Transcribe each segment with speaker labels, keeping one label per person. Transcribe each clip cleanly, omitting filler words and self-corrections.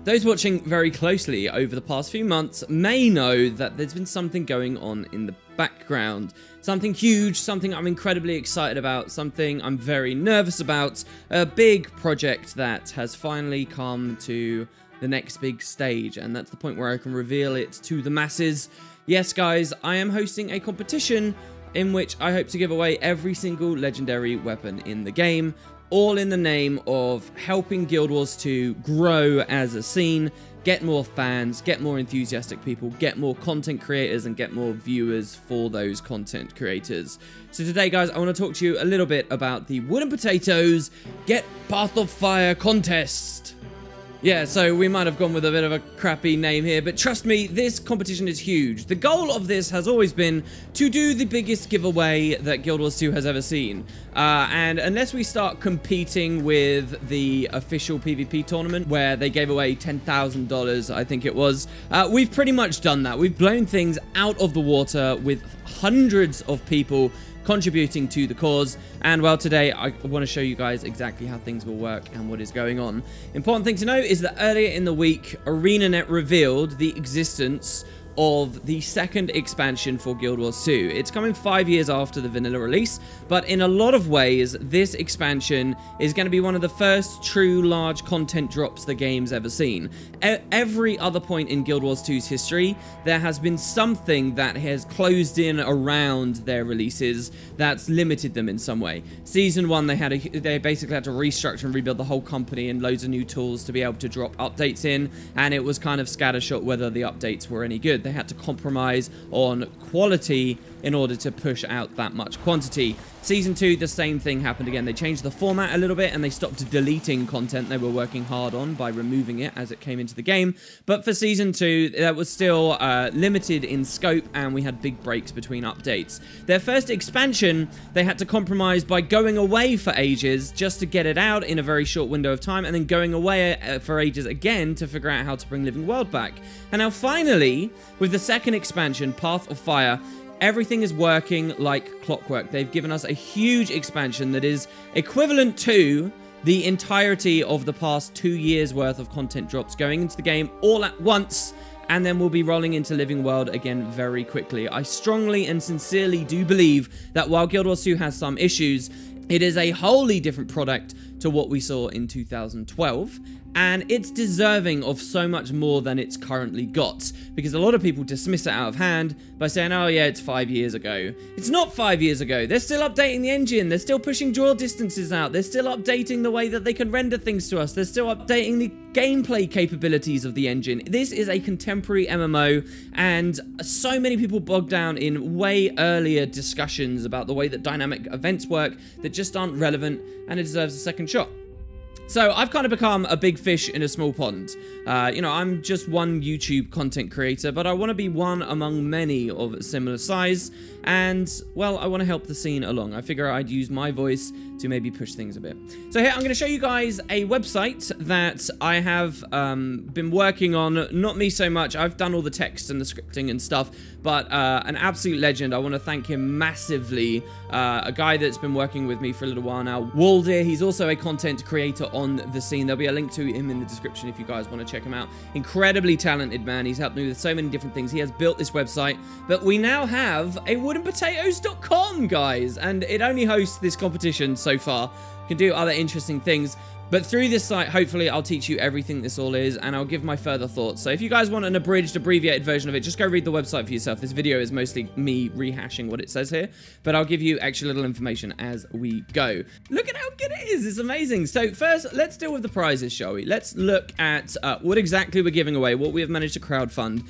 Speaker 1: Those watching very closely over the past few months may know that there's been something going on in the background. Something huge, something I'm incredibly excited about, something I'm very nervous about, a big project that has finally come to the next big stage, and that's the point where I can reveal it to the masses. Yes, guys, I am hosting a competition in which I hope to give away every single legendary weapon in the game, all in the name of helping Guild Wars 2 grow as a scene, get more fans, get more enthusiastic people, get more content creators, and get more viewers for those content creators. So today, guys, I want to talk to you a little bit about the Woodenpotatoes Get Path of Fire contest. Yeah, so we might have gone with a bit of a crappy name here, but trust me, this competition is huge. The goal of this has always been to do the biggest giveaway that Guild Wars 2 has ever seen. And unless we start competing with the official PvP tournament, where they gave away $10,000, I think it was, we've pretty much done that. We've blown things out of the water with hundreds of people contributing to the cause. And well, today I want to show you guys exactly how things will work and what is going on. Important thing to note is that earlier in the week, ArenaNet revealed the existence of the second expansion for Guild Wars 2. It's coming 5 years after the vanilla release, but in a lot of ways, this expansion is going to be one of the first true large content drops the game's ever seen. Every other point in Guild Wars 2's history, there has been something that has closed in around their releases that's limited them in some way. Season 1, they basically had to restructure and rebuild the whole company and loads of new tools to be able to drop updates in, and it was kind of scattershot whether the updates were any good. They had to compromise on quality in order to push out that much quantity. Season 2, the same thing happened again. They changed the format a little bit and they stopped deleting content they were working hard on by removing it as it came into the game. But for Season 2, that was still limited in scope, and we had big breaks between updates. Their first expansion, they had to compromise by going away for ages just to get it out in a very short window of time, and then going away for ages again to figure out how to bring Living World back. And now finally, with the second expansion, Path of Fire, everything is working like clockwork. They've given us a huge expansion that is equivalent to the entirety of the past 2 years worth of content drops going into the game all at once, and then we'll be rolling into Living World again very quickly. I strongly and sincerely do believe that while Guild Wars 2 has some issues, it is a wholly different product to what we saw in 2012, and it's deserving of so much more than it's currently got, because a lot of people dismiss it out of hand by saying, oh yeah, it's 5 years ago. It's not 5 years ago. They're still updating the engine. They're still pushing draw distances out. They're still updating the way that they can render things to us. They're still updating the gameplay capabilities of the engine. This is a contemporary MMO, and so many people bogged down in way earlier discussions about the way that dynamic events work that just aren't relevant, and it deserves a second shot. So I've kind of become a big fish in a small pond. You know, I'm just one YouTube content creator, but I want to be one among many of similar size. And, well, I want to help the scene along. I figure I'd use my voice to maybe push things a bit. So here, I'm going to show you guys a website that I have been working on. Not me so much. I've done all the text and the scripting and stuff, but an absolute legend. I want to thank him massively. A guy that's been working with me for a little while now, Walder. He's also a content creator on the scene. There'll be a link to him in the description if you guys want to check him out. Incredibly talented man. He's helped me with so many different things. He has built this website, but we now have a woodenpotatoes.com, guys, and it only hosts this competition so far. You can do other interesting things, but through this site, hopefully, I'll teach you everything this all is, and I'll give my further thoughts. So if you guys want an abridged, abbreviated version of it, just go read the website for yourself. This video is mostly me rehashing what it says here, but I'll give you extra little information as we go. Look at how good it is. It's amazing. So first, let's deal with the prizes, shall we? Let's look at what exactly we're giving away, what we have managed to crowdfund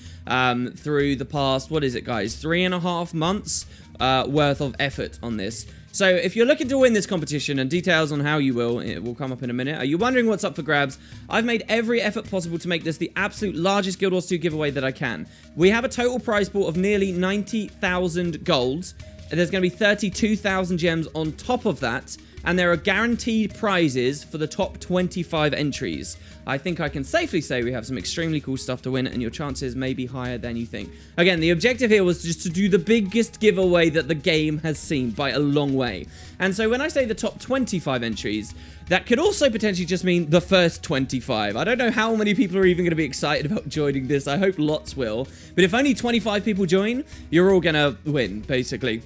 Speaker 1: through the past, what is it, guys? 3.5 months worth of effort on this. So if you're looking to win this competition, and details on how you will, it will come up in a minute. Are you wondering what's up for grabs? I've made every effort possible to make this the absolute largest Guild Wars 2 giveaway that I can. We have a total prize pool of nearly 90,000 gold. There's going to be 32,000 gems on top of that. and there are guaranteed prizes for the top 25 entries. I think I can safely say we have some extremely cool stuff to win, and your chances may be higher than you think. Again, the objective here was just to do the biggest giveaway that the game has seen by a long way. And so when I say the top 25 entries, that could also potentially just mean the first 25. I don't know how many people are even going to be excited about joining this. I hope lots will. But if only 25 people join, you're all going to win, basically.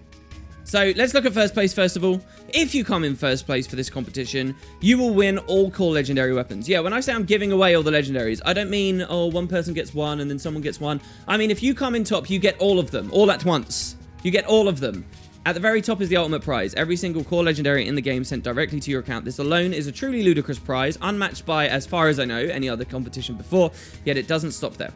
Speaker 1: So let's look at first place first of all. If you come in first place for this competition, you will win all core legendary weapons. Yeah, when I say I'm giving away all the legendaries, I don't mean, oh, one person gets one and then someone gets one. I mean, if you come in top, you get all of them, all at once. You get all of them. At the very top is the ultimate prize. Every single core legendary in the game sent directly to your account. This alone is a truly ludicrous prize, unmatched by, as far as I know, any other competition before, yet it doesn't stop there.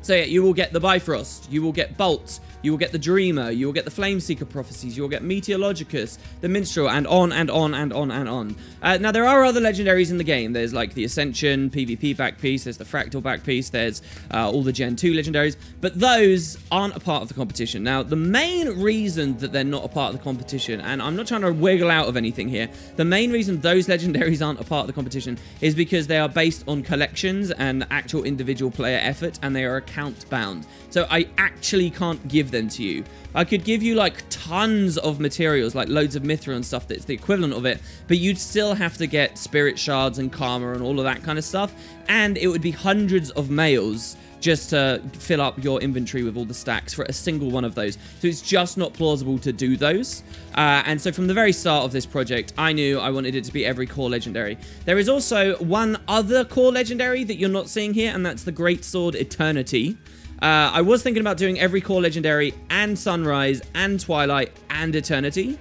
Speaker 1: So yeah, you will get the Bifrost, you will get Bolt, you will get the Dreamer, you will get the Flameseeker Prophecies, you will get Meteorologicus, the Minstrel, and on and on and on and on. Now, there are other legendaries in the game. There's like the Ascension PvP back piece, there's the Fractal back piece, there's all the Gen 2 legendaries, but those aren't a part of the competition. Now, the main reason that they're not a part of the competition, and I'm not trying to wiggle out of anything here, the main reason those legendaries aren't a part of the competition is because they are based on collections and actual individual player effort, and they are account bound. So I actually can't give them to you. I could give you like tons of materials, like loads of Mithra and stuff that's the equivalent of it, but you'd still have to get spirit shards and karma and all of that kind of stuff, and it would be hundreds of mails just to fill up your inventory with all the stacks for a single one of those. So it's just not plausible to do those. And so from the very start of this project, I knew I wanted it to be every core legendary. There is also one other core legendary that you're not seeing here, and that's the Greatsword Eternity. I was thinking about doing every core legendary and Sunrise and Twilight and Eternity.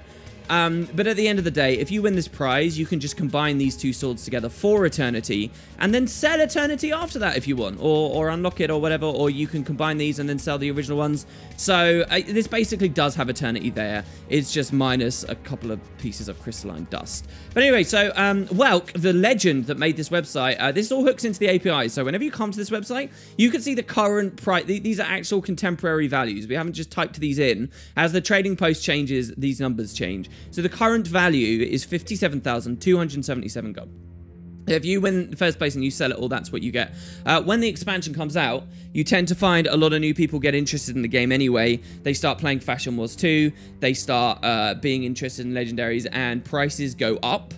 Speaker 1: But at the end of the day, if you win this prize, you can just combine these two swords together for Eternity, and then sell Eternity after that if you want, or unlock it or whatever, or you can combine these and then sell the original ones. So this basically does have Eternity there. It's just minus a couple of pieces of crystalline dust. But anyway, so Welk, the legend that made this website, this all hooks into the API. So whenever you come to this website, you can see the current price. These are actual contemporary values. We haven't just typed these in. As the trading post changes, these numbers change. So the current value is 57,277 gold. If you win first place and you sell it all, that's what you get. When the expansion comes out, you tend to find a lot of new people get interested in the game anyway. They start playing Fashion Wars 2, they start being interested in legendaries, and prices go up.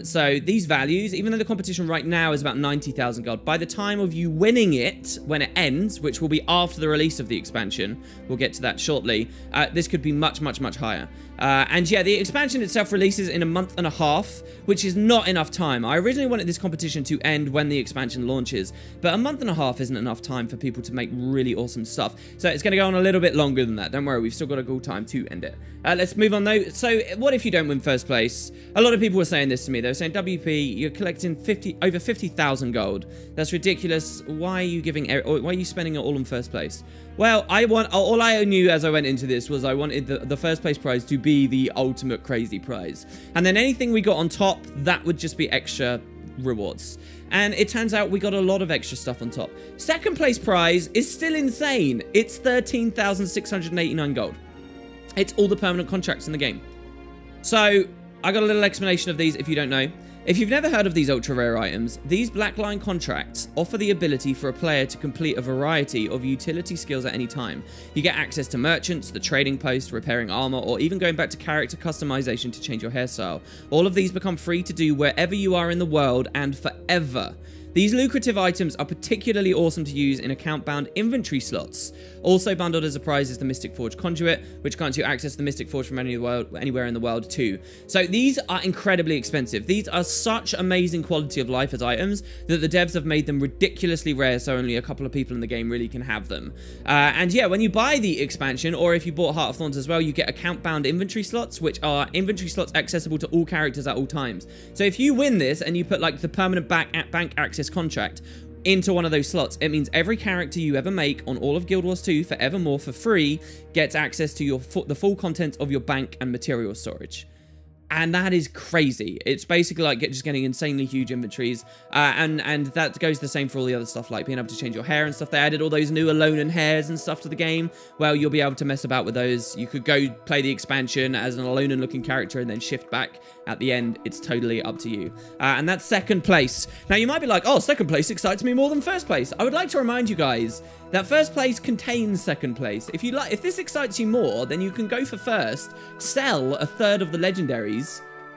Speaker 1: So these values, even though the competition right now is about 90,000 gold, by the time of you winning it, when it ends, which will be after the release of the expansion, we'll get to that shortly, this could be much, much, much higher. And yeah, the expansion itself releases in a month and a half, which is not enough time. I originally wanted this competition to end when the expansion launches, but a month and a half isn't enough time for people to make really awesome stuff. So it's going to go on a little bit longer than that. Don't worry, we've still got a good time to end it. Let's move on though. So what if you don't win first place? A lot of people were saying this to me. They were saying, WP, you're collecting over 50,000 gold. That's ridiculous. Why are you spending it all on first place? Well, all I knew as I went into this was I wanted the first place prize to be the ultimate crazy prize. And then anything we got on top, that would just be extra rewards. And it turns out we got a lot of extra stuff on top. Second place prize is still insane. It's 13,689 gold. It's all the permanent contracts in the game. So I got a little explanation of these if you don't know. If you've never heard of these ultra rare items, these black line contracts offer the ability for a player to complete a variety of utility skills at any time. You get access to merchants, the trading post, repairing armor, or even going back to character customization to change your hairstyle. All of these become free to do wherever you are in the world and forever. These lucrative items are particularly awesome to use in account-bound inventory slots. Also bundled as a prize is the Mystic Forge Conduit, which grants you access to the Mystic Forge from anywhere in the world too. So these are incredibly expensive. These are such amazing quality of life as items that the devs have made them ridiculously rare, so only a couple of people in the game really can have them. And yeah, when you buy the expansion, or if you bought Heart of Thorns as well, you get account-bound inventory slots, which are inventory slots accessible to all characters at all times. So if you win this and you put like the permanent bank access contract into one of those slots, it means every character you ever make on all of Guild Wars 2 forevermore for free gets access to the full content of your bank and material storage. And that is crazy. It's basically like just getting insanely huge inventories. And that goes the same for all the other stuff, like being able to change your hair and stuff. They added all those new Alone and hairs and stuff to the game. Well, you'll be able to mess about with those. You could go play the expansion as an Alone and looking character and then shift back at the end. It's totally up to you. And that's second place. Now, you might be like, oh, second place excites me more than first place. I would like to remind you guys that first place contains second place. If this excites you more, then you can go for first, sell a third of the legendaries,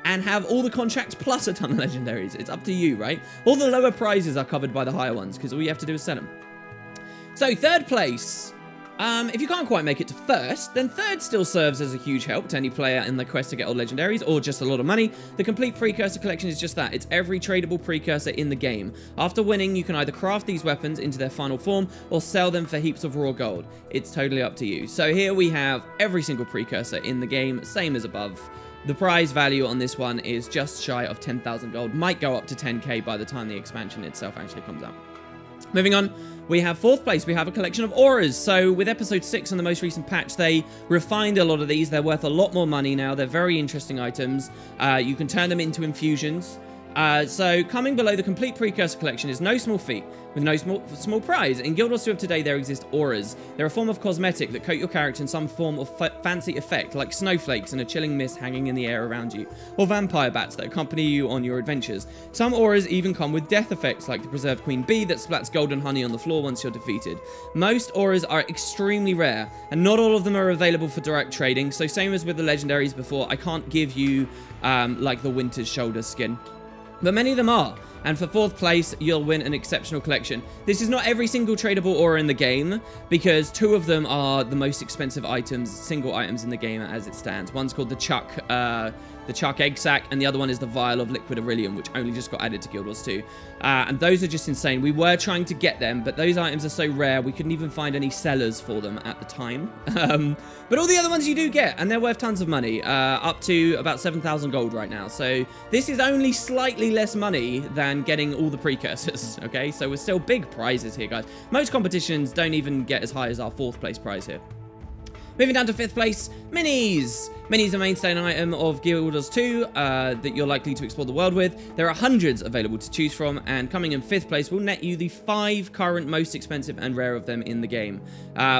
Speaker 1: and have all the contracts plus a ton of legendaries. It's up to you, right? All the lower prizes are covered by the higher ones, because all you have to do is sell them. So, third place. If you can't quite make it to first, then third still serves as a huge help to any player in the quest to get all legendaries, or just a lot of money. The complete Precursor collection is just that. It's every tradable Precursor in the game. After winning, you can either craft these weapons into their final form, or sell them for heaps of raw gold. It's totally up to you. So here we have every single Precursor in the game, same as above. The prize value on this one is just shy of 10,000 gold. Might go up to 10k by the time the expansion itself actually comes out. Moving on, we have fourth place. We have a collection of auras. So with episode 6 on the most recent patch, they refined a lot of these. They're worth a lot more money now. They're very interesting items. You can turn them into infusions. So coming below the complete Precursor collection is no small feat with no small prize. In Guild Wars 2 of today, there exist auras. They're a form of cosmetic that coat your character in some form of fancy effect, like snowflakes and a chilling mist hanging in the air around you, or vampire bats that accompany you on your adventures. Some auras even come with death effects, like the Preserved Queen Bee that splats golden honey on the floor once you're defeated. Most auras are extremely rare, and not all of them are available for direct trading, so same as with the legendaries before, I can't give you like the Winter's Shoulder skin. But many of them are, and for fourth place, you'll win an exceptional collection. This is not every single tradable aura in the game, because 2 of them are the most expensive items, single items in the game as it stands. One's called the Chuck Egg Sack, and the other one is the Vial of Liquid Aurelium, which only just got added to Guild Wars 2. And those are just insane. We were trying to get them, but those items are so rare, we couldn't even find any sellers for them at the time. But all the other ones you do get, and they're worth tons of money, up to about 7,000 gold right now. So this is only slightly less money than getting all the Precursors, okay? So we're still big prizes here, guys. Most competitions don't even get as high as our fourth place prize here. Moving down to fifth place, minis. Minis are a mainstay item of Guild Wars 2 that you're likely to explore the world with. There are hundreds available to choose from, and coming in fifth place will net you the 5 current most expensive and rare of them in the game,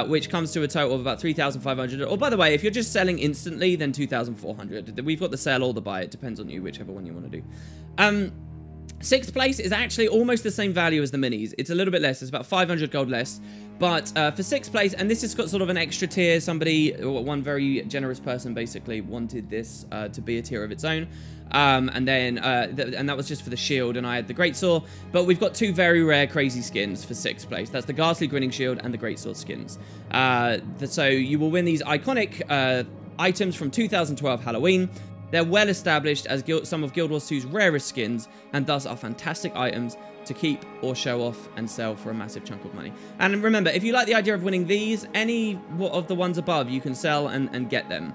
Speaker 1: which comes to a total of about 3,500. Or by the way, if you're just selling instantly, then 2,400. We've got the sell or the buy. It depends on you, whichever one you want to do. Sixth place is actually almost the same value as the minis. It's a little bit less. It's about 500 gold less. But for sixth place, and this has got sort of an extra tier. One very generous person basically wanted this to be a tier of its own. And that was just for the shield, and I had the greatsword. But we've got 2 very rare crazy skins for sixth place. That's the Ghastly Grinning shield and the greatsword skins. So you will win these iconic items from 2012 Halloween. They're well established as some of Guild Wars 2's rarest skins, and thus are fantastic items to keep or show off and sell for a massive chunk of money. And remember, if you like the idea of winning these, any of the ones above, you can sell and get them.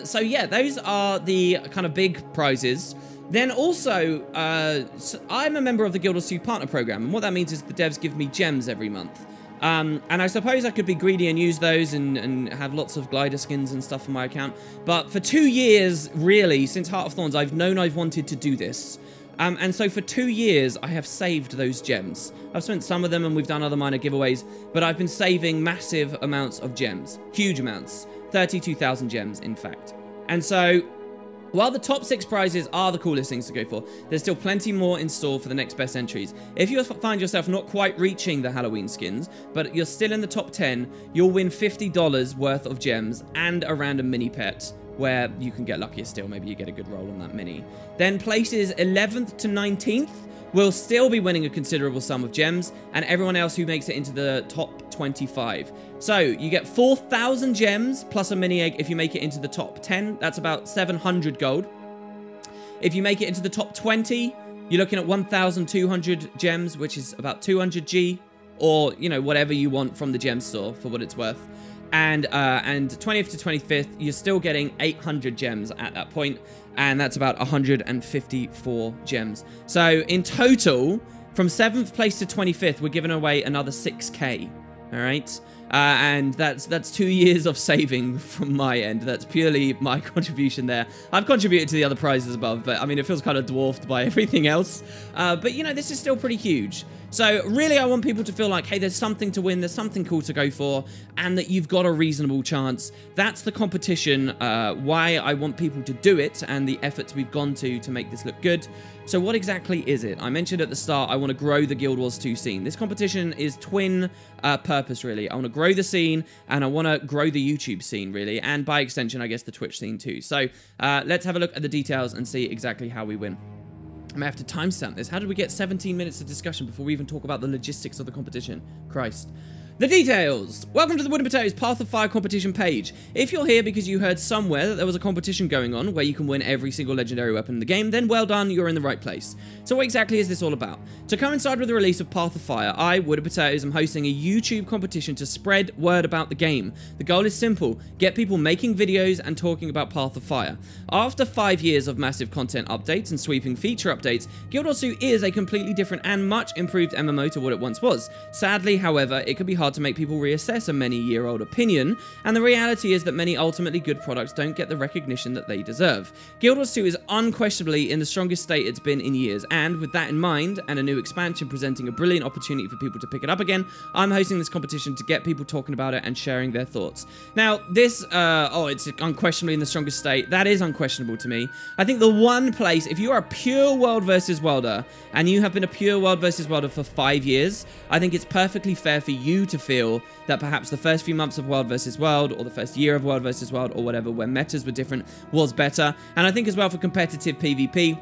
Speaker 1: So yeah, those are the kind of big prizes. Then also, I'm a member of the Guild Wars 2 partner program, and what that means is the devs give me gems every month. And I suppose I could be greedy and use those and have lots of glider skins and stuff on my account. But for 2 years, really, since Heart of Thorns, I've known I've wanted to do this. And so for 2 years, I have saved those gems. I've spent some of them and we've done other minor giveaways, but I've been saving massive amounts of gems. Huge amounts. 32,000 gems, in fact. And so, while the top 6 prizes are the coolest things to go for, there's still plenty more in store for the next best entries. If you find yourself not quite reaching the Halloween skins, but you're still in the top 10, you'll win $50 worth of gems and a random mini pet, where you can get luckier still. Maybe you get a good roll on that mini. Then places 11th to 19th will still be winning a considerable sum of gems, and everyone else who makes it into the top 25. So you get 4,000 gems plus a mini egg if you make it into the top 10. That's about 700 gold. If you make it into the top 20, you're looking at 1,200 gems, which is about 200 G, or, you know, whatever you want from the gem store for what it's worth. And 20th to 25th, you're still getting 800 gems at that point, and that's about 154 gems. So in total, from 7th place to 25th, we're giving away another 6k. All right. And that's 2 years of saving from my end. That's purely my contribution there. I've contributed to the other prizes above, but I mean, it feels kind of dwarfed by everything else. But, you know, this is still pretty huge. So really, I want people to feel like, hey, there's something to win, there's something cool to go for, and that you've got a reasonable chance. That's the competition, why I want people to do it, and the efforts we've gone to make this look good. So what exactly is it? I mentioned at the start, I want to grow the Guild Wars 2 scene. This competition is twin purpose, really. I want to grow the scene, and I want to grow the YouTube scene, really, and by extension, I guess, the Twitch scene too. So let's have a look at the details and see exactly how we win. I may have to timestamp this. How did we get 17 minutes of discussion before we even talk about the logistics of the competition? Christ. The details! Welcome to the Woodenpotatoes Path of Fire competition page. If you're here because you heard somewhere that there was a competition going on where you can win every single legendary weapon in the game, then well done, you're in the right place. So what exactly is this all about? To coincide with the release of Path of Fire, I, Woodenpotatoes, am hosting a YouTube competition to spread word about the game. The goal is simple, get people making videos and talking about Path of Fire. After 5 years of massive content updates and sweeping feature updates, Guild Wars 2 is a completely different and much improved MMO to what it once was. Sadly, however, it can be hard to make people reassess a many-year-old opinion, and the reality is that many ultimately good products don't get the recognition that they deserve. Guild Wars 2 is unquestionably in the strongest state it's been in years, and with that in mind, and a new expansion presenting a brilliant opportunity for people to pick it up again, I'm hosting this competition to get people talking about it and sharing their thoughts. Now, this, it's unquestionably in the strongest state. That is unquestionable to me. I think the one place, if you are a pure World versus Worlder, and you have been a pure World versus Worlder for 5 years, I think it's perfectly fair for you to feel that perhaps the first few months of World versus World, or the first year of World versus World, or whatever, where metas were different, was better. And I think as well for competitive PvP,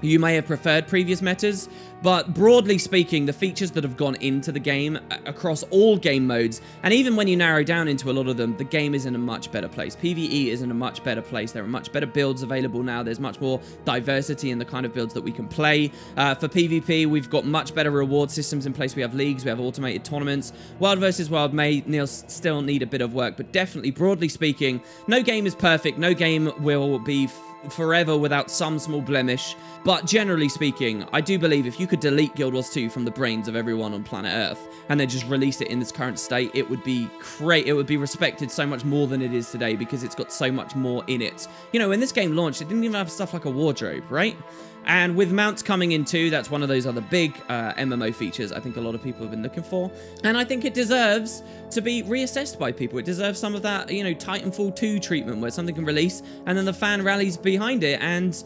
Speaker 1: you may have preferred previous metas, but broadly speaking, the features that have gone into the game across all game modes, and even when you narrow down into a lot of them, the game is in a much better place. PvE is in a much better place. There are much better builds available now. There's much more diversity in the kind of builds that we can play. For PvP, we've got much better reward systems in place. We have leagues, we have automated tournaments. World versus World may still need a bit of work, but definitely, broadly speaking, no game is perfect. No game will be forever without some small blemish, but generally speaking, I do believe if you could delete Guild Wars 2 from the brains of everyone on planet Earth and then just release it in this current state, it would be great. It would be respected so much more than it is today because it's got so much more in it. You know, when this game launched, it didn't even have stuff like a wardrobe, right? And with mounts coming in too, that's one of those other big MMO features I think a lot of people have been looking for. And I think it deserves to be reassessed by people. It deserves some of that, you know, Titanfall 2 treatment where something can release and then the fan rallies behind it and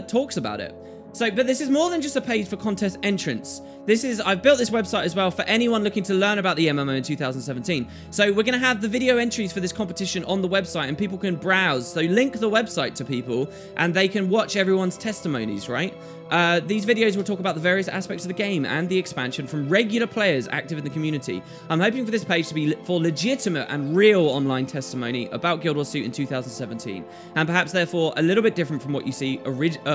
Speaker 1: talks about it. So, but this is more than just a page for contest entrants. I've built this website as well for anyone looking to learn about the MMO in 2017. So we're going to have the video entries for this competition on the website and people can browse. So link the website to people and they can watch everyone's testimonies, right? These videos will talk about the various aspects of the game and the expansion from regular players active in the community. I'm hoping for this page to be for legitimate and real online testimony about Guild Wars 2 in 2017, and perhaps therefore a little bit different from what you see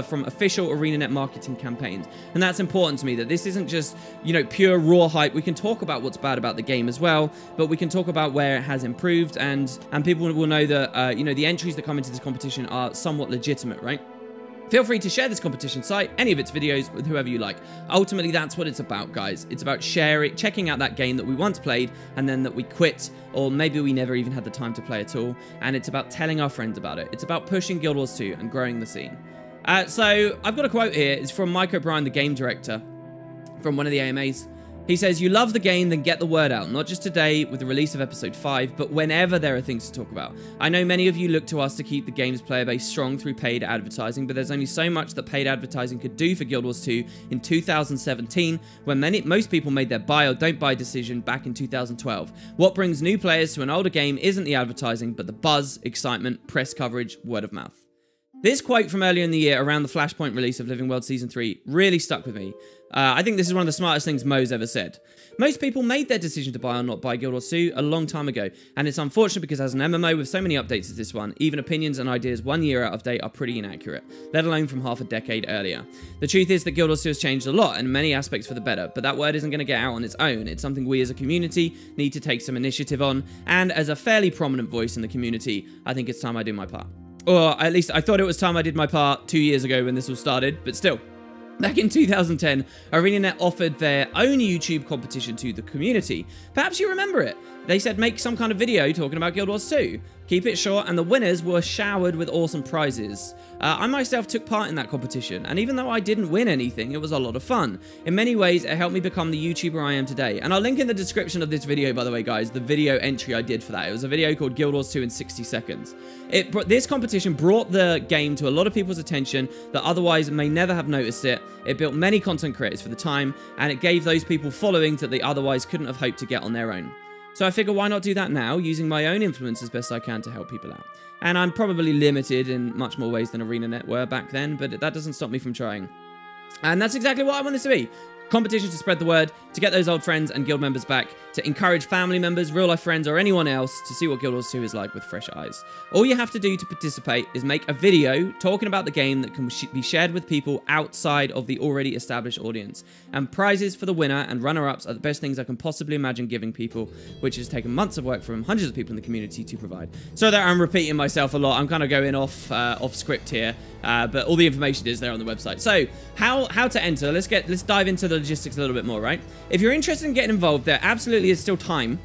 Speaker 1: from official ArenaNet marketing campaigns. And that's important to me, that this isn't just, you know, pure raw hype. We can talk about what's bad about the game as well, but we can talk about where it has improved, and people will know that, you know, the entries that come into this competition are somewhat legitimate, right? Feel free to share this competition site, any of its videos, with whoever you like. Ultimately, that's what it's about, guys. It's about checking out that game that we once played and then that we quit, or maybe we never even had the time to play at all. And it's about telling our friends about it. It's about pushing Guild Wars 2 and growing the scene. So I've got a quote here. It's from Mike O'Brien, the game director, from one of the AMAs. He says, "You love the game, then get the word out, not just today with the release of episode 5, but whenever there are things to talk about. I know many of you look to us to keep the game's player base strong through paid advertising, but there's only so much that paid advertising could do for Guild Wars 2 in 2017, when most people made their buy or don't buy decision back in 2012. What brings new players to an older game isn't the advertising, but the buzz, excitement, press coverage, word of mouth." This quote from earlier in the year around the Flashpoint release of Living World Season 3 really stuck with me. I think this is one of the smartest things Mo's ever said. Most people made their decision to buy or not buy Guild Wars 2 a long time ago, and it's unfortunate because as an MMO with so many updates as this one, even opinions and ideas 1 year out of date are pretty inaccurate, let alone from half a decade earlier. The truth is that Guild Wars 2 has changed a lot, and in many aspects for the better, but that word isn't going to get out on its own. It's something we as a community need to take some initiative on, and as a fairly prominent voice in the community, I think it's time I do my part. Or at least I thought it was time I did my part 2 years ago when this all started, but still. Back in 2010, ArenaNet offered their own YouTube competition to the community. Perhaps you remember it. They said make some kind of video talking about Guild Wars 2. Keep it short, and the winners were showered with awesome prizes. I myself took part in that competition, and even though I didn't win anything, it was a lot of fun. In many ways, it helped me become the YouTuber I am today. And I'll link in the description of this video, by the way, guys, the video entry I did for that. It was a video called Guild Wars 2 in 60 seconds. This competition brought the game to a lot of people's attention that otherwise may never have noticed it. It built many content creators for the time, and it gave those people followings that they otherwise couldn't have hoped to get on their own. So I figure why not do that now, using my own influence as best I can to help people out. And I'm probably limited in much more ways than ArenaNet were back then, but that doesn't stop me from trying. And that's exactly what I want this to be. Competition to spread the word, to get those old friends and guild members back, to encourage family members, real life friends, or anyone else to see what Guild Wars 2 is like with fresh eyes. All you have to do to participate is make a video talking about the game that can be shared with people outside of the already established audience. And prizes for the winner and runner-ups are the best things I can possibly imagine giving people, which has taken months of work from hundreds of people in the community to provide. So that I'm repeating myself a lot, I'm kind of going off script here, but all the information is there on the website. So how to enter? Let's dive into the logistics a little bit more, right? If you're interested in getting involved, there absolutely is still time.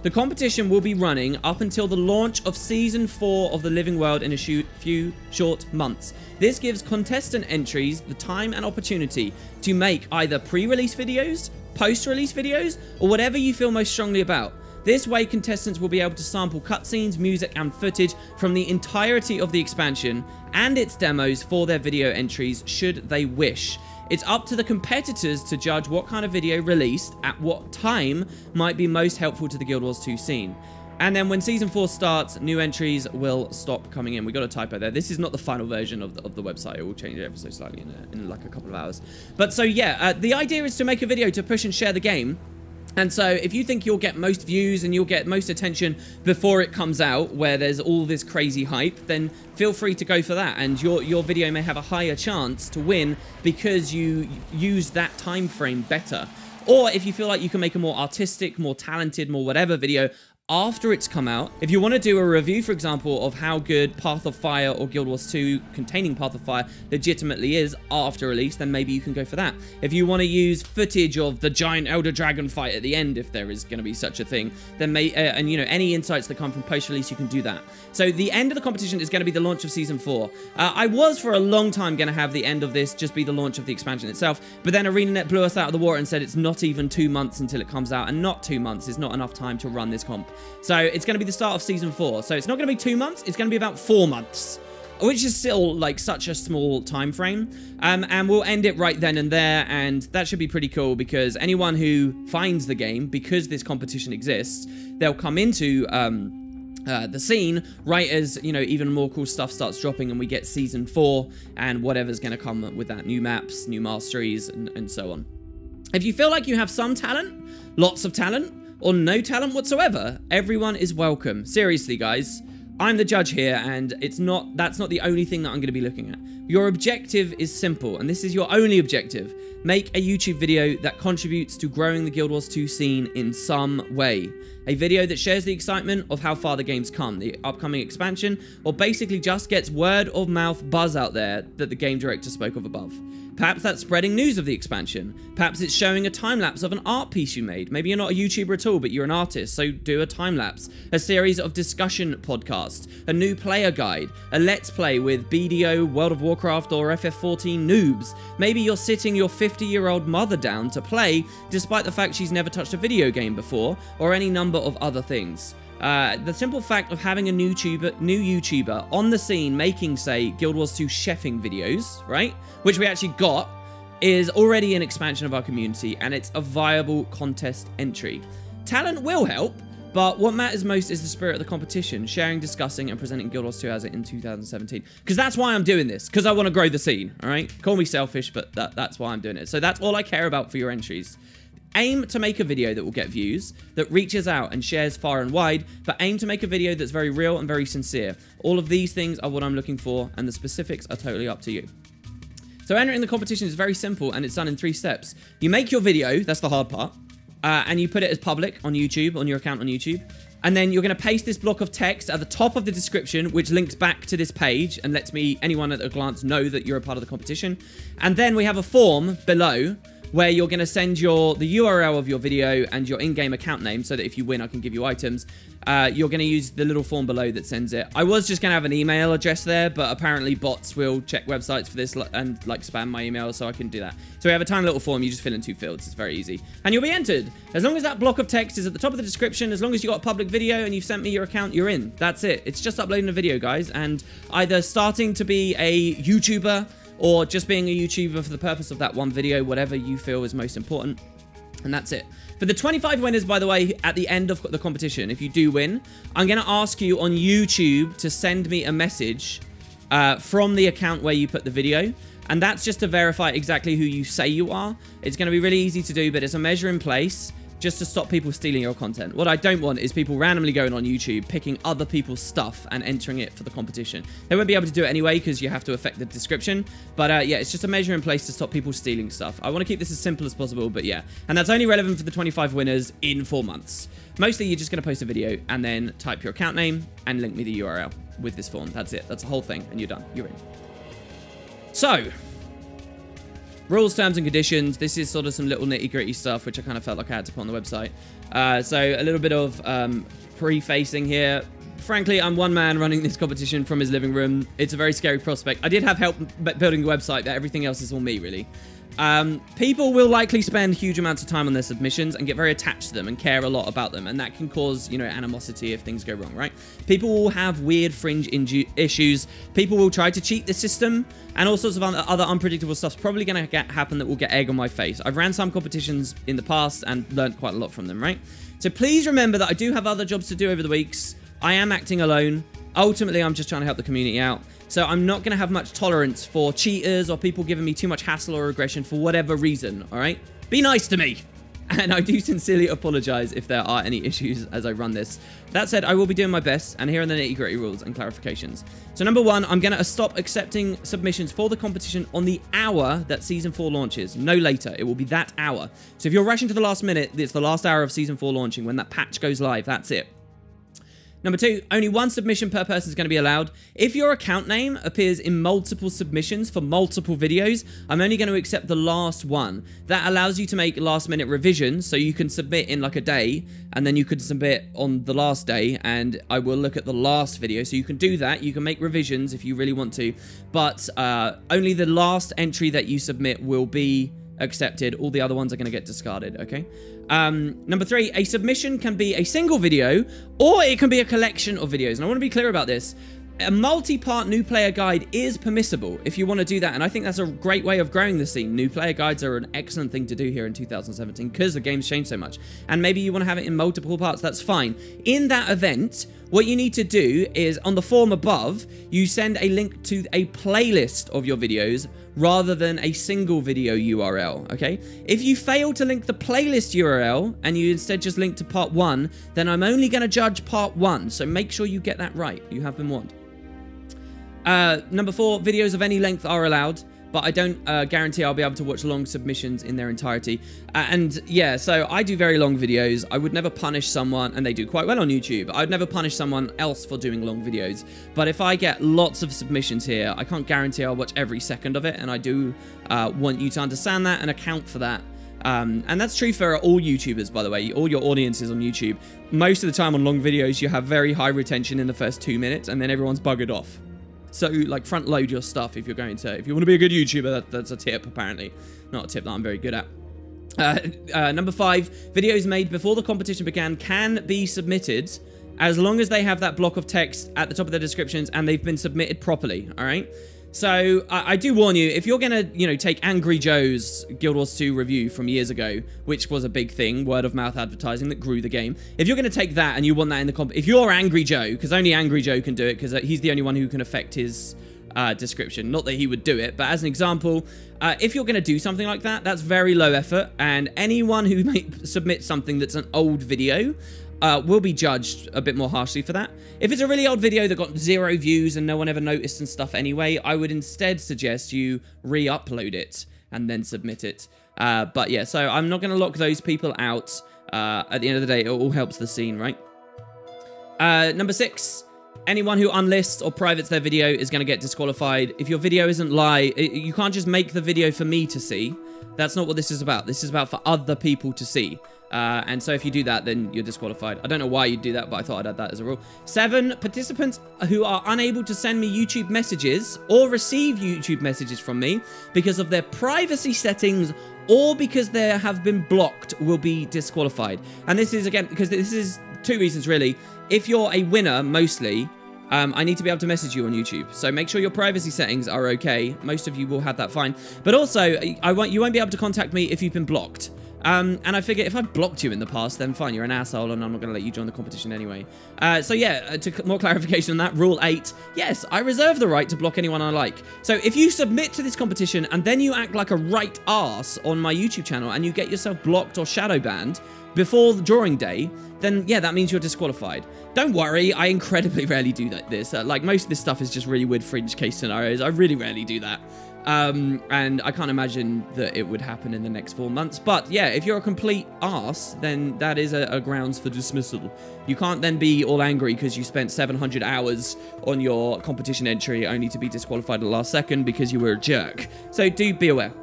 Speaker 1: The competition will be running up until the launch of Season 4 of the Living World in a few short months. This gives contestant entries the time and opportunity to make either pre-release videos, post-release videos, or whatever you feel most strongly about. This way, contestants will be able to sample cutscenes, music, and footage from the entirety of the expansion and its demos for their video entries, should they wish. It's up to the competitors to judge what kind of video released at what time might be most helpful to the Guild Wars 2 scene. And then when Season 4 starts, new entries will stop coming in. We got a typo there. This is not the final version of the website. It will change ever so slightly in like a couple of hours. But so yeah, the idea is to make a video to push and share the game. And so if you think you'll get most views and you'll get most attention before it comes out, where there's all this crazy hype, then feel free to go for that. And your video may have a higher chance to win because you use that time frame better. Or if you feel like you can make a more artistic, more talented, more whatever video after it's come out. If you want to do a review, for example, of how good Path of Fire or Guild Wars 2 containing Path of Fire legitimately is after release, then maybe you can go for that. If you want to use footage of the giant Elder Dragon fight at the end, if there is going to be such a thing, then and you know, any insights that come from post-release, you can do that. So the end of the competition is going to be the launch of Season 4. I was for a long time going to have the end of this just be the launch of the expansion itself, but then ArenaNet blew us out of the water and said it's not even 2 months until it comes out, and not 2 months is not enough time to run this comp. So it's going to be the start of Season 4. So it's not going to be 2 months, it's going to be about 4 months, which is still like such a small time frame. And we'll end it right then and there, and that should be pretty cool because anyone who finds the game, because this competition exists, they'll come into the scene right as, you know, even more cool stuff starts dropping and we get Season 4 and whatever's going to come with that, new maps, new masteries, and so on. If you feel like you have some talent, lots of talent, or no talent whatsoever, everyone is welcome. Seriously, guys, I'm the judge here, and that's not the only thing that I'm going to be looking at. Your objective is simple, and this is your only objective. Make a YouTube video that contributes to growing the Guild Wars 2 scene in some way. A video that shares the excitement of how far the game's come, the upcoming expansion, or basically just gets word of mouth buzz out there that the game director spoke of above. Perhaps that's spreading news of the expansion. Perhaps it's showing a time-lapse of an art piece you made. Maybe you're not a YouTuber at all, but you're an artist, so do a time-lapse. A series of discussion podcasts, a new player guide, a Let's Play with BDO, World of Warcraft, or FF14 noobs. Maybe you're sitting your 50-year-old mother down to play, despite the fact she's never touched a video game before, or any number of other things. The simple fact of having a new YouTuber on the scene making, say, Guild Wars 2 chefing videos, right, which we actually got, is already an expansion of our community, and it's a viable contest entry. Talent will help, but what matters most is the spirit of the competition, sharing, discussing, and presenting Guild Wars 2 as it in 2017. Because that's why I'm doing this, because I want to grow the scene, all right? Call me selfish, but that's why I'm doing it. So that's all I care about for your entries. Aim to make a video that will get views, that reaches out and shares far and wide, but aim to make a video that's very real and very sincere. All of these things are what I'm looking for, and the specifics are totally up to you. So entering the competition is very simple, and it's done in 3 steps. You make your video, that's the hard part, and you put it as public on YouTube, on your account on YouTube. And then you're going to paste this block of text at the top of the description, which links back to this page and lets anyone at a glance know that you're a part of the competition. And then we have a form below where you're going to send the URL of your video and your in-game account name so that if you win, I can give you items. You're going to use the little form below that sends it. I was just going to have an email address there, but apparently bots will check websites for this and like spam my email, so I can do that. So we have a tiny little form. You just fill in 2 fields. It's very easy. And you'll be entered. As long as that block of text is at the top of the description, as long as you got a public video and you've sent me your account, you're in. That's it. It's just uploading a video, guys, and either starting to be a YouTuber or just being a YouTuber for the purpose of that one video, whatever you feel is most important. And that's it. For the 25 winners, by the way, at the end of the competition, if you do win, I'm going to ask you on YouTube to send me a message from the account where you put the video. And that's just to verify exactly who you say you are. It's going to be really easy to do, but it's a measure in place just to stop people stealing your content. What I don't want is people randomly going on YouTube, picking other people's stuff and entering it for the competition. They won't be able to do it anyway because you have to affect the description. But yeah, it's just a measure in place to stop people stealing stuff. I want to keep this as simple as possible, but yeah. And that's only relevant for the 25 winners in 4 months. Mostly, you're just going to post a video and then type your account name and link me the URL with this form. That's it. That's the whole thing, and you're done. You're in. So, rules, terms, and conditions. This is sort of some little nitty-gritty stuff, which I kind of felt like I had to put on the website. So a little bit of prefacing here. Frankly, I'm one man running this competition from his living room. It's a very scary prospect. I did have help building the website, but everything else is all me, really. People will likely spend huge amounts of time on their submissions and get very attached to them and care a lot about them, and that can cause, you know, animosity if things go wrong, right? People will have weird fringe issues. People will try to cheat the system, and all sorts of other unpredictable stuff's probably going to happen that will get egg on my face. I've ran some competitions in the past and learned quite a lot from them, right? So please remember that I do have other jobs to do over the weeks. I am acting alone. Ultimately, I'm just trying to help the community out. So I'm not going to have much tolerance for cheaters or people giving me too much hassle or aggression for whatever reason, all right? Be nice to me. And I do sincerely apologize if there are any issues as I run this. That said, I will be doing my best, and here are the nitty-gritty rules and clarifications. So number 1, I'm going to stop accepting submissions for the competition on the hour that Season 4 launches. No later. It will be that hour. So if you're rushing to the last minute, it's the last hour of Season 4 launching. When that patch goes live, that's it. Number 2, only 1 submission per person is going to be allowed. If your account name appears in multiple submissions for multiple videos, I'm only going to accept the last one. That allows you to make last-minute revisions, so you can submit in like a day, and then you could submit on the last day, and I will look at the last video. So you can do that. You can make revisions if you really want to, but only the last entry that you submit will be accepted. All the other ones are going to get discarded, okay? Number 3, a submission can be a single video or it can be a collection of videos. And I want to be clear about this. A multi-part new player guide is permissible if you want to do that, and I think that's a great way of growing the scene. New player guides are an excellent thing to do here in 2017 because the game's changed so much, and maybe you want to have it in multiple parts. That's fine. In that event, what you need to do is on the form above, you send a link to a playlist of your videos rather than a single video URL, okay? If you fail to link the playlist URL and you instead just link to part 1, then I'm only going to judge part 1, so make sure you get that right. You have been warned. Number 4, videos of any length are allowed, but I don't guarantee I'll be able to watch long submissions in their entirety. And yeah, so I do very long videos. I would never punish someone, and they do quite well on YouTube. I'd never punish someone else for doing long videos. But if I get lots of submissions here, I can't guarantee I'll watch every second of it, and I do want you to understand that and account for that. And that's true for all YouTubers, by the way, all your audiences on YouTube. Most of the time on long videos, you have very high retention in the first 2 minutes, and then everyone's buggered off. So, like, front load your stuff if you want to be a good YouTuber. That's a tip, apparently. Not a tip that I'm very good at. Number 5, videos made before the competition began can be submitted as long as they have that block of text at the top of their descriptions and they've been submitted properly, all right? So, I do warn you, if you're going to, you know, take Angry Joe's Guild Wars 2 review from years ago, which was a big thing, word-of-mouth advertising that grew the game, if you're going to take that and you want that in the if you're Angry Joe, because only Angry Joe can do it, because he's the only one who can affect his description, not that he would do it, but as an example, if you're going to do something like that, that's very low effort, and anyone who submits something that's an old video will be judged a bit more harshly for that. If it's a really old video that got 0 views and no one ever noticed and stuff anyway, I would instead suggest you re-upload it and then submit it. But yeah, so I'm not going to lock those people out. At the end of the day, it all helps the scene, right? Number 6, anyone who unlists or privates their video is going to get disqualified. If your video isn't live, you can't just make the video for me to see. That's not what this is about. This is about for other people to see. And so if you do that, then you're disqualified. I don't know why you'd do that, but I thought I'd add that as a rule. 7, participants who are unable to send me YouTube messages or receive YouTube messages from me because of their privacy settings or because they have been blocked will be disqualified. And this is, again, because this is 2 reasons, really. If you're a winner, mostly, I need to be able to message you on YouTube. So make sure your privacy settings are okay. Most of you will have that fine. But also, you won't be able to contact me if you've been blocked. And I figure if I've blocked you in the past, then fine, you're an asshole and I'm not going to let you join the competition anyway. So yeah, to more clarification on that, rule 8, yes, I reserve the right to block anyone I like. So if you submit to this competition and then you act like a right arse on my YouTube channel and you get yourself blocked or shadow banned before the drawing day, then yeah, that means you're disqualified. Don't worry, I incredibly rarely do this. Like most of this stuff is just really weird fringe case scenarios. I really rarely do that. And I can't imagine that it would happen in the next 4 months. But yeah, if you're a complete arse, then that is a grounds for dismissal. You can't then be all angry because you spent 700 hours on your competition entry only to be disqualified at the last second because you were a jerk. So do be aware.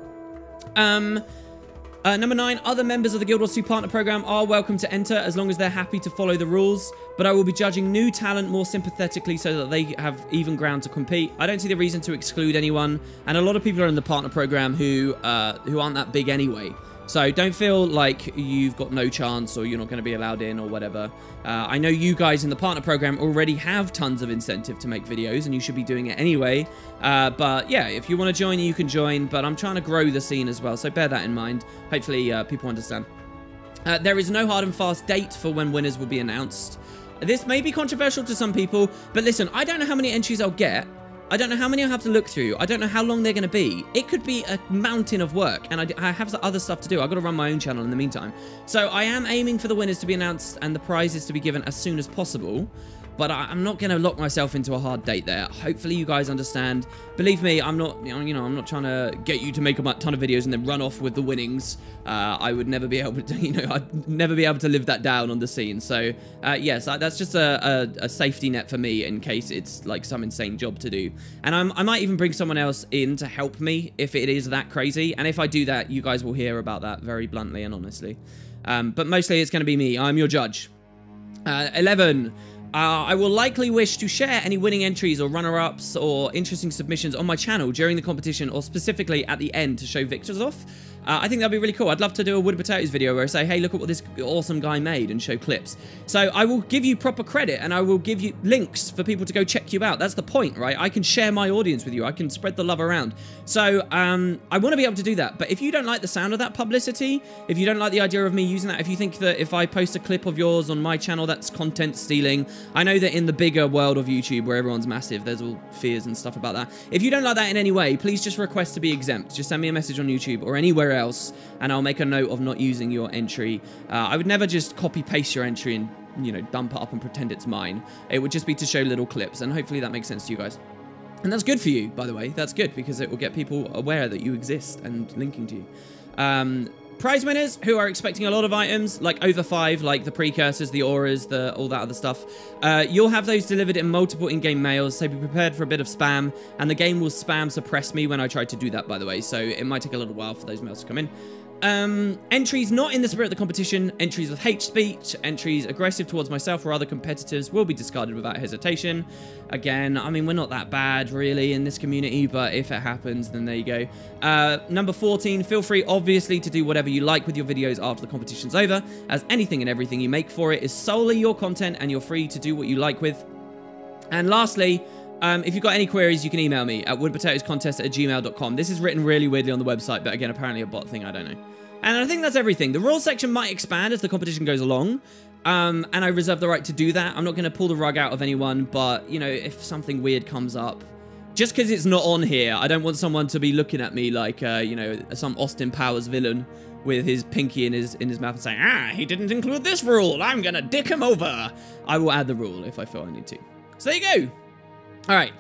Speaker 1: Number 9, other members of the Guild Wars 2 partner program are welcome to enter as long as they're happy to follow the rules, but I will be judging new talent more sympathetically so that they have even ground to compete. I don't see the reason to exclude anyone, and a lot of people are in the partner program who aren't that big anyway. So don't feel like you've got no chance or you're not going to be allowed in or whatever. I know you guys in the partner program already have tons of incentive to make videos and you should be doing it anyway. But yeah, if you want to join, you can join. But I'm trying to grow the scene as well, so bear that in mind. Hopefully people understand. There is no hard and fast date for when winners will be announced. This may be controversial to some people, but listen, I don't know how many entries I'll get. I don't know how many I have to look through. I don't know how long they're going to be. It could be a mountain of work, and I have other stuff to do. I've got to run my own channel in the meantime. So I am aiming for the winners to be announced and the prizes to be given as soon as possible. But I'm not going to lock myself into a hard date there. Hopefully you guys understand. Believe me, I'm not, I'm not trying to get you to make a ton of videos and then run off with the winnings. I would never be able to, I'd never be able to live that down on the scene. So yes, that's just a safety net for me in case it's like some insane job to do. And I might even bring someone else in to help me if it is that crazy. And if I do that, you guys will hear about that very bluntly and honestly. But mostly it's going to be me. I'm your judge. 11. I will likely wish to share any winning entries or runner-ups or interesting submissions on my channel during the competition or specifically at the end to show victors off. I think that'd be really cool. I'd love to do a Woodenpotatoes video where I say, hey, look at what this awesome guy made and show clips. So I will give you proper credit and I will give you links for people to go check you out. That's the point, right? I can share my audience with you. I can spread the love around. So I want to be able to do that. But if you don't like the sound of that publicity, if you don't like the idea of me using that, if you think that if I post a clip of yours on my channel, that's content stealing, I know that in the bigger world of YouTube where everyone's massive, there's all fears and stuff about that. If you don't like that in any way, please just request to be exempt. Just send me a message on YouTube or anywhere else and I'll make a note of not using your entry. I would never just copy paste your entry and dump it up and pretend it's mine. It would just be to show little clips and hopefully that makes sense to you guys. And that's good for you, by the way. That's good because it will get people aware that you exist and linking to you. Prize winners who are expecting a lot of items, like over 5, like the precursors, the auras, all that other stuff. You'll have those delivered in multiple in-game mails, so be prepared for a bit of spam. And the game will spam suppress me when I try to do that, by the way. So it might take a little while for those mails to come in. Entries not in the spirit of the competition, entries with hate speech, entries aggressive towards myself or other competitors will be discarded without hesitation. Again, I mean, we're not that bad really in this community, but if it happens, then there you go. Number 14, feel free obviously to do whatever you like with your videos after the competition's over, as anything and everything you make for it is solely your content and you're free to do what you like with. And lastly, if you've got any queries, you can email me at woodenpotatoescontest@gmail.com. This is written really weirdly on the website, but again, apparently a bot thing, I don't know. And I think that's everything. The rules section might expand as the competition goes along, and I reserve the right to do that. I'm not going to pull the rug out of anyone, but, if something weird comes up, just because it's not on here, I don't want someone to be looking at me like, some Austin Powers villain with his pinky in his mouth and saying, he didn't include this rule, I'm going to dick him over. I will add the rule if I feel I need to. So there you go. All right.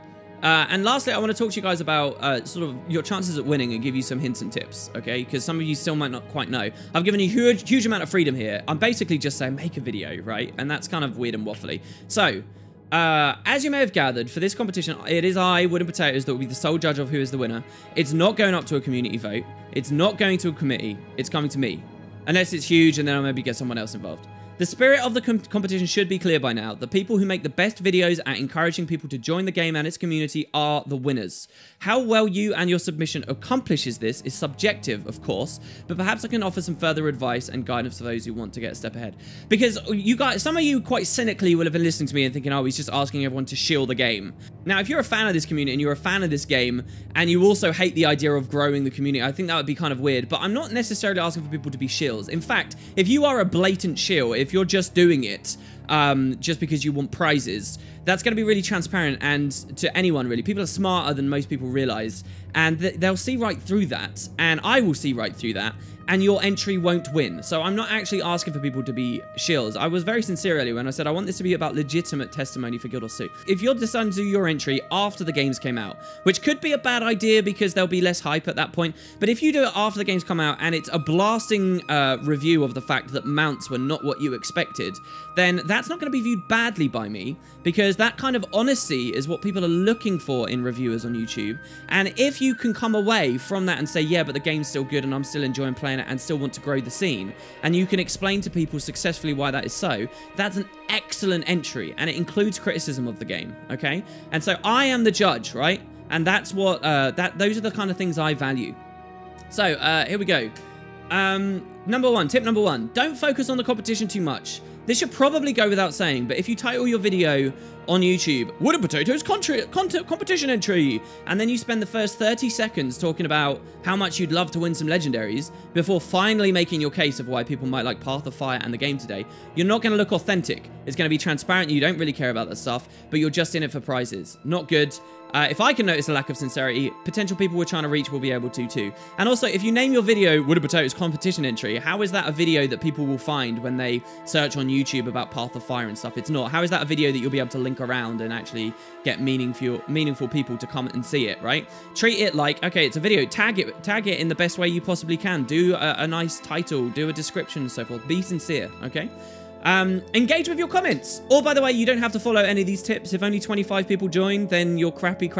Speaker 1: And lastly, I want to talk to you guys about sort of your chances at winning and give you some hints and tips, okay? Because some of you still might not quite know. I've given you huge amount of freedom here. I'm basically just saying make a video, right? And that's kind of weird and waffly. So, as you may have gathered, for this competition, it is I, Woodenpotatoes, that will be the sole judge of who is the winner. It's not going up to a community vote. It's not going to a committee. It's coming to me. Unless it's huge and then I'll maybe get someone else involved. The spirit of the competition should be clear by now. The people who make the best videos at encouraging people to join the game and its community are the winners. How well you and your submission accomplishes this is subjective, of course, but perhaps I can offer some further advice and guidance to those who want to get a step ahead. Because you guys, some of you quite cynically will have been listening to me and thinking, oh, he's just asking everyone to shill the game. Now, if you're a fan of this community and you're a fan of this game and you also hate the idea of growing the community, I think that would be kind of weird, but I'm not necessarily asking for people to be shills. In fact, if you are a blatant shill, if you're just doing it just because you want prizes, that's going to be really transparent and to anyone, really. People are smarter than most people realize, and they'll see right through that, and I will see right through that, and your entry won't win. So I'm not actually asking for people to be shills. I was very sincere earlier when I said I want this to be about legitimate testimony for Guild Wars 2. If you're deciding to do your entry after the games came out, which could be a bad idea because there'll be less hype at that point, but if you do it after the games come out and it's a blasting review of the fact that mounts were not what you expected, then that's not going to be viewed badly by me, because that kind of honesty is what people are looking for in reviewers on YouTube. And if you can come away from that and say, yeah, but the game's still good and I'm still enjoying playing it and still want to grow the scene, and you can explain to people successfully why that is so, that's an excellent entry, and it includes criticism of the game, okay? And so I am the judge, right? And that's what, those are the kind of things I value. So, here we go. Tip number one, don't focus on the competition too much. This should probably go without saying, but if you title your video on YouTube, Woodenpotatoes competition entry, and then you spend the first 30 seconds talking about how much you'd love to win some legendaries before finally making your case of why people might like Path of Fire and the game today, you're not going to look authentic. It's going to be transparent. You don't really care about that stuff, but you're just in it for prizes. Not good. If I can notice a lack of sincerity, potential people we're trying to reach will be able to too. And also, if you name your video Woodenpotatoes competition entry, how is that a video that people will find when they search on YouTube about Path of Fire and stuff? It's not. How is that a video that you'll be able to link around and actually get meaningful people to come and see it, right? Treat it like, okay, it's a video. Tag it in the best way you possibly can. Do a nice title, do a description and so forth. Be sincere, okay? Engage with your comments. Or, by the way, you don't have to follow any of these tips. If only 25 people join, then your crappy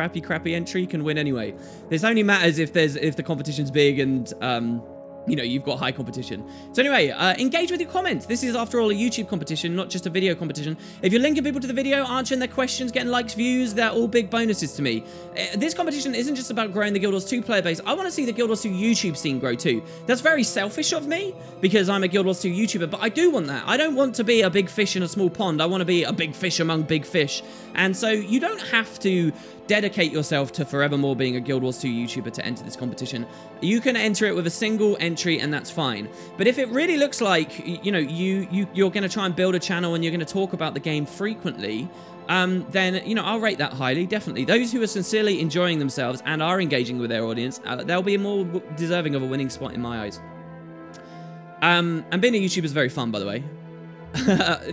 Speaker 1: entry can win anyway. This only matters if the competition's big and you know, you've got high competition. So anyway, engage with your comments. This is, after all, a YouTube competition, not just a video competition. If you're linking people to the video, answering their questions, getting likes, views, they're all big bonuses to me. This competition isn't just about growing the Guild Wars 2 player base. I want to see the Guild Wars 2 YouTube scene grow too. That's very selfish of me, because I'm a Guild Wars 2 YouTuber, but I do want that. I don't want to be a big fish in a small pond. I want to be a big fish among big fish. And so you don't have to dedicate yourself to forevermore being a Guild Wars 2 YouTuber to enter this competition. You can enter it with a single entry and that's fine. But if it really looks like, you know, you're going to try and build a channel and you're going to talk about the game frequently, then, you know, I'll rate that highly, definitely. Those who are sincerely enjoying themselves and are engaging with their audience, they'll be more deserving of a winning spot in my eyes. And being a YouTuber is very fun, by the way.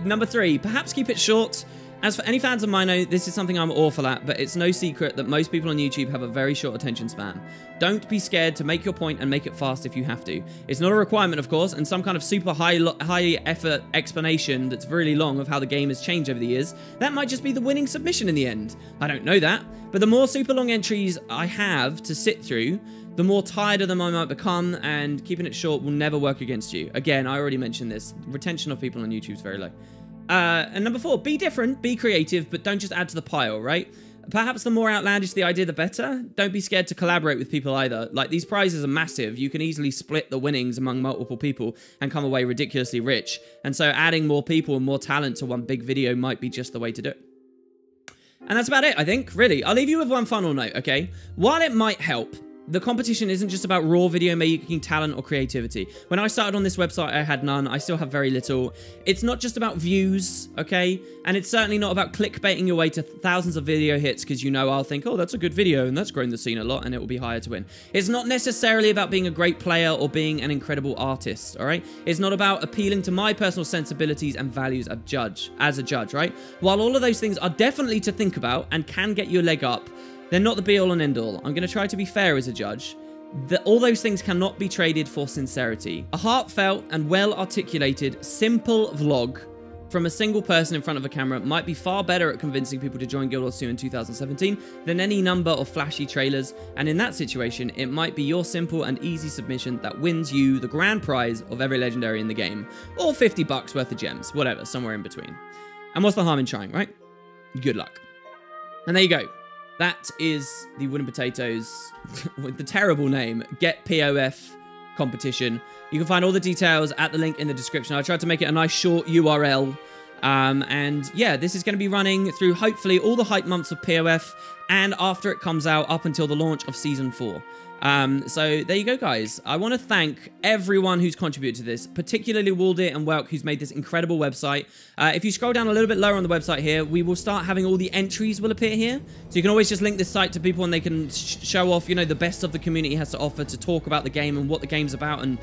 Speaker 1: Number 3, perhaps keep it short. As for any fans of mine, this is something I'm awful at, but it's no secret that most people on YouTube have a very short attention span. Don't be scared to make your point and make it fast if you have to. It's not a requirement, of course, and some kind of super high effort explanation that's really long of how the game has changed over the years, that might just be the winning submission in the end. I don't know that, but the more super long entries I have to sit through, the more tired of them I might become, and keeping it short will never work against you. Again, I already mentioned this. Retention of people on YouTube is very low. And number 4, be different, be creative, but don't just add to the pile, right? Perhaps the more outlandish the idea, the better. Don't be scared to collaborate with people either. Like, these prizes are massive. You can easily split the winnings among multiple people and come away ridiculously rich. And so adding more people and more talent to one big video might be just the way to do it. And that's about it, I think, really. I'll leave you with one final note, okay? While it might help, the competition isn't just about raw video making talent or creativity. When I started on this website, I had none. I still have very little. It's not just about views, okay? And it's certainly not about clickbaiting your way to thousands of video hits because you know I'll think, oh, that's a good video and that's grown the scene a lot and it will be higher to win. It's not necessarily about being a great player or being an incredible artist, all right? It's not about appealing to my personal sensibilities and values as a judge, right? While all of those things are definitely to think about and can get you a leg up, They're not the be-all and end-all. I'm going to try to be fair as a judge. All those things cannot be traded for sincerity. A heartfelt and well-articulated, simple vlog from a single person in front of a camera might be far better at convincing people to join Guild Wars 2 in 2017 than any number of flashy trailers, and in that situation, it might be your simple and easy submission that wins you the grand prize of every legendary in the game, or $50 worth of gems, whatever, somewhere in between. And what's the harm in trying, right? Good luck. And there you go. That is the Woodenpotatoes, with the terrible name, Get POF competition. You can find all the details at the link in the description. I tried to make it a nice short URL. And yeah, this is going to be running through hopefully all the hype months of POF and after it comes out up until the launch of Season 4. So there you go, guys. I want to thank everyone who's contributed to this, particularly Waldy and Welk, who's made this incredible website. If you scroll down a little bit lower on the website here, we will start having all the entries will appear here. So you can always just link this site to people and they can show off, you know, the best of the community has to offer to talk about the game and what the game's about and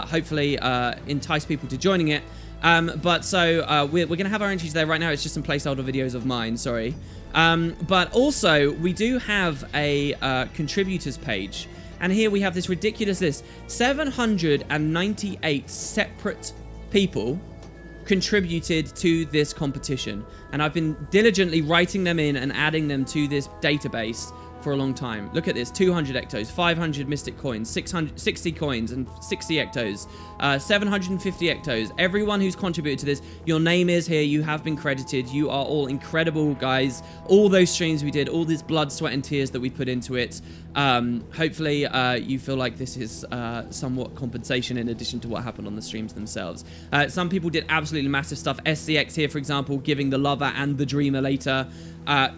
Speaker 1: hopefully entice people to joining it. We're going to have our entries there right now. It's just some placeholder videos of mine, sorry. But also, we do have a contributors page. And here we have this ridiculous list. 798 separate people contributed to this competition. And I've been diligently writing them in and adding them to this database for a long time. Look at this, 200 ectos, 500 mystic coins, 660 coins and 60 ectos, 750 ectos. Everyone who's contributed to this, your name is here, you have been credited, you are all incredible guys. All those streams we did, all this blood, sweat and tears that we put into it. Hopefully you feel like this is somewhat compensation in addition to what happened on the streams themselves. Some people did absolutely massive stuff. SCX here, for example, giving the lover and the dreamer later.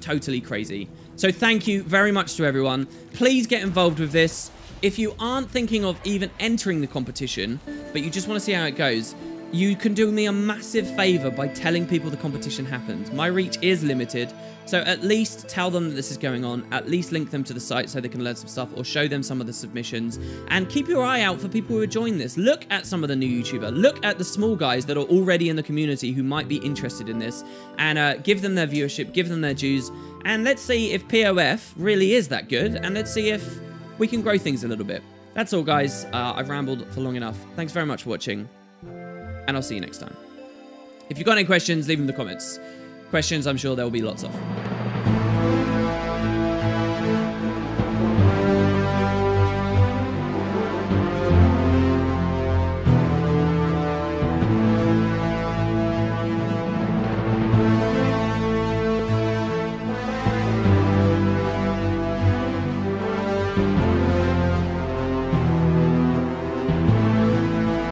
Speaker 1: Totally crazy. So thank you very much to everyone. Please get involved with this. If you aren't thinking of even entering the competition, but you just want to see how it goes, you can do me a massive favor by telling people the competition happened. My reach is limited, so at least tell them that this is going on, at least link them to the site so they can learn some stuff, or show them some of the submissions, and keep your eye out for people who are joining this. Look at some of the new YouTubers, look at the small guys that are already in the community who might be interested in this, and give them their viewership, give them their dues, and let's see if POF really is that good, and let's see if we can grow things a little bit. That's all, guys. I've rambled for long enough. Thanks very much for watching, and I'll see you next time. If you've got any questions, leave them in the comments. Questions, I'm sure there will be lots of.